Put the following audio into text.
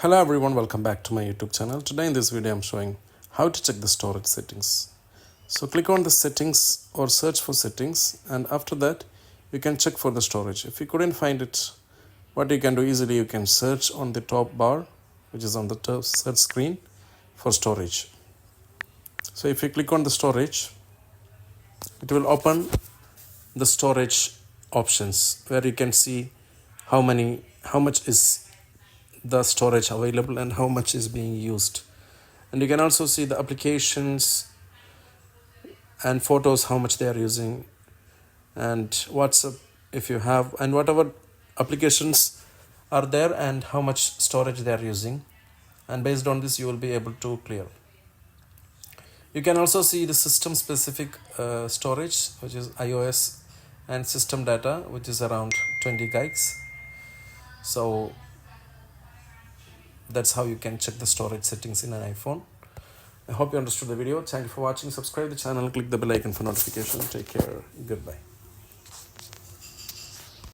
Hello everyone, welcome back to my YouTube channel. Today in this video I'm showing how to check the storage settings. So click on the settings or search for settings, and after that you can check for the storage. If you couldn't find it, what you can do easily, you can search on the top bar which is on the top search screen for storage. So if you click on the storage, it will open the storage options where you can see how much is the storage available and how much is being used, and you can also see the applications and photos, how much they are using, and WhatsApp if you have, and whatever applications are there and how much storage they are using, and based on this you will be able to clear. You can also see the system specific storage, which is iOS, and system data, which is around 20 gigs. So that's how you can check the storage settings in an iPhone. I hope you understood the video. Thank you for watching. Subscribe the channel, click the bell icon for notification. Take care. Goodbye.